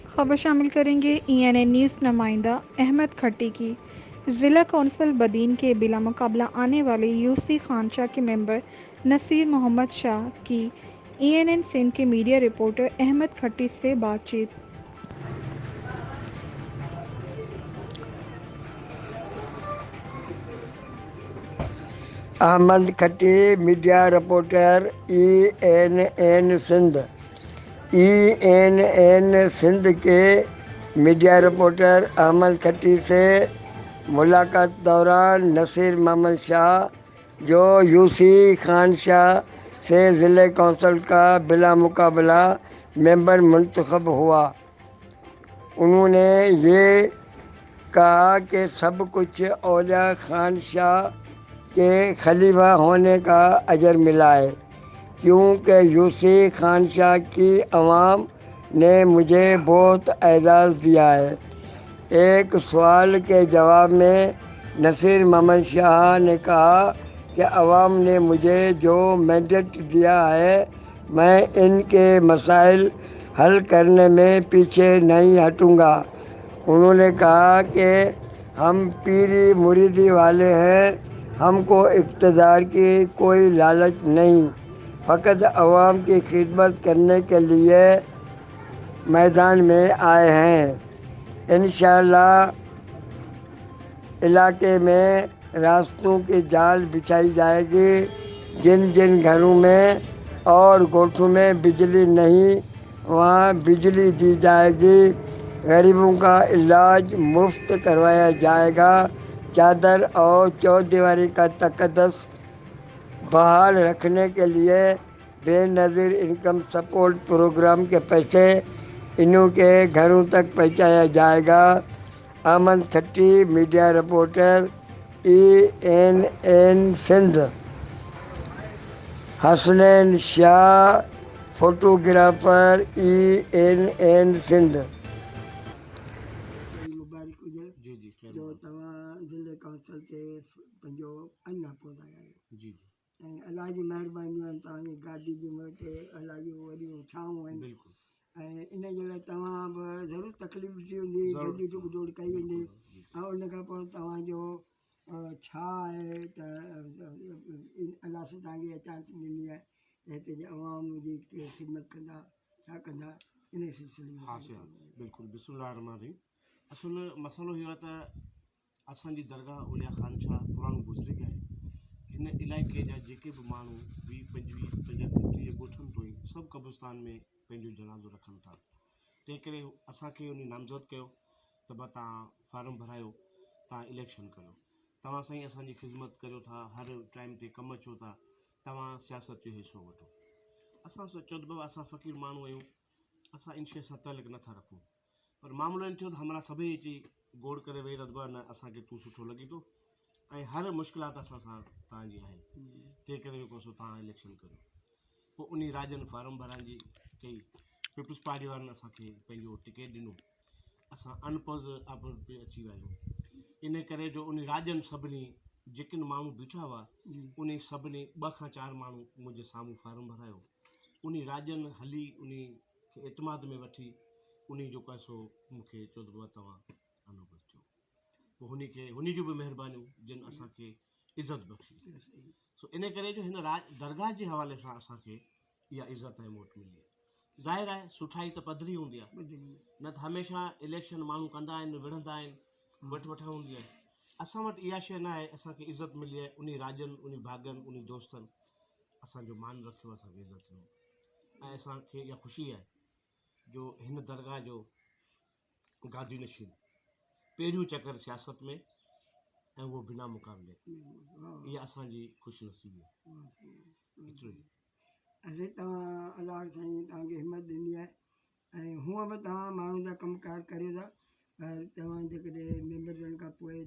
खबर शामिल करेंगे ENA न्यूज़ नुमाइंदा अहमद खट्टी की। ज़िला कौंसिल बदीन के बिला मुकाबला आने वाले यूसी खानशाह के मेंबर नसीर मोहम्मद शाह की ENN सिंध के मीडिया रिपोर्टर अहमद खट्टी से बातचीत। Ahmed Khatti, media reporter ENN Sindh. ENN Sindh के मीडिया रिपोर्टर अहमद खट्टी से मुलाकात दौरान नसीर मोहम्मद शाह जो यूसी खानशाह से ज़िले कौंसिल का बिला मुकाबला मेंबर मुंतखब हुआ, उन्होंने ये कहा कि सब कुछ औलिया खानशाह के खलीफा होने का अजर मिला है, क्योंकि यूसी खानशाह की अवाम ने मुझे बहुत एजाज़ दिया है। एक सवाल के जवाब में नसीर मोहम्मद शाह ने कहा कि अवाम ने मुझे जो मैंडेट दिया है, मैं इनके मसाइल हल करने में पीछे नहीं हटूँगा। उन्होंने कहा कि हम पीरी मुरीदी वाले हैं, हमको इक़्तिदार की कोई लालच नहीं, फ़कत अवाम की खिदमत करने के लिए मैदान में आए हैं। इंशाअल्लाह इलाके में रास्तों की जाल बिछाई जाएगी, जिन जिन घरों में और गोठों में बिजली नहीं, वहाँ बिजली दी जाएगी। गरीबों का इलाज मुफ्त करवाया जाएगा। चादर और चौदीवारी का तकद्दुस बहाल रखने के लिए बेनज़ीर इनकम सपोर्ट प्रोग्राम के पैसे इन्हों के घरों तक पहुँचाया जाएगा। Ahmed Khatti, media reporter ENN Sindh. Hasnain Shah, photographer ENN Sindh. मुबारक हुजे जो तव्हां ज़िले कौंसिल ते पंहिंजो अञा पहुचाया आहियो। ऐं अलाह जी महिरबानी आहिनि, तव्हांजी गादी जी मथे अलाह जी वॾियूं छाऊं आहिनि। ऐं इन जे लाइ तव्हां बि ज़रूरु तकलीफ़ थी हूंदी, जल्दी डुक दौड़ कई हूंदी, ऐं उन खां पोइ तव्हांजो छा आहे त अलाह सां तव्हांखे अचांच ॾिनी आहे त हिते जे अवाम जी ख़िदमत कंदा, छा कंदा, इन सिलसिले में। हाँ सर, बिल्कुल। बिस्मिल्लाह रहमान रहीम। असुल मसलो इहो आहे त असांजी दरगाह औलिया खानशाह पुराणो बुज़ुर्ग आहे। हिन इलाइक़े जा जेके बि माण्हू 20-25 30 ॻोठनि ताईं सभु कब्रिस्तान में पंहिंजो जनाज़ो रखनि था। तंहिं करे असांखे उन नामज़द कयो त भाई तव्हां फार्म भरायो, तव्हां इलेक्शन कयो, तव्हां साईं असांजी ख़िदमत करियो था, हर टाइम ते कमु अचो था, तव्हां सियासत जो हिसो वठो। असां सोचियो त बाबा असां फ़क़ीर माण्हू आहियूं, असां इन शइ सां तल्लुक़ नथा रखूं, पर मामलो इन थियो त हमरा सभई अची गोड़ करे वेही रहिबो आहे, न असांखे तूं सुठो लॻी थो ऐं हर मुश्किलात असां सां तव्हांजी आहे, तंहिं करे जेको सो तव्हां इलेक्शन करियो। पोइ उन राजनि फार्म भराइण जी कई, पीपल्स पार्टी वारनि असांखे पंहिंजो टिकट ॾिनो, असां अनपोज़ पे अची विया आहियूं। इन करे जो उन राजनि सभिनी जेके माण्हू बीठा हुआ, उन सभिनी 2 खां 4 माण्हू मुंहिंजे साम्हूं फार्म भरायो। उन राजनि हली उन खे एतमाद में वठी उन जेको आहे सो मूंखे चयो त बाबा तव्हां अनोबत चयो। पोइ हुन जूं बि महिरबानियूं जिन असांखे इज़त बख़्शी। सो इन करे जो हिन दरगाह जे हवाले सां असांखे इहा इज़त ऐं मोट मिली आहे। ज़ाहिर आहे सुठाई त पधरी हूंदी आहे, न त हमेशह इलेक्शन माण्हू कंदा आहिनि, विढ़ंदा आहिनि, वठि हूंदी आहे। असां वटि इहा शइ न आहे, असांखे इज़त मिली आहे। उन राजनि, उन भाॻनि, उन दोस्तनि असांजो मान रखियो, असांखे इज़त ॾिनो, ऐं असांखे इहा ख़ुशी आहे जो हिन दरगाह जो गादी नशीन पहिरियों चकर सियासत में, ऐं उहो बिना मुक़ाबले, इहा असांजी ख़ुशनसीबी आहे। एतिरो ई। असीं तव्हां अलाह साईं तव्हांखे हिमत ॾिनी आहे, ऐं हूअं बि तव्हां माण्हुनि जा कमकार करियो था, पर तव्हां जेकॾहिं मेंबर थियण खां पोइ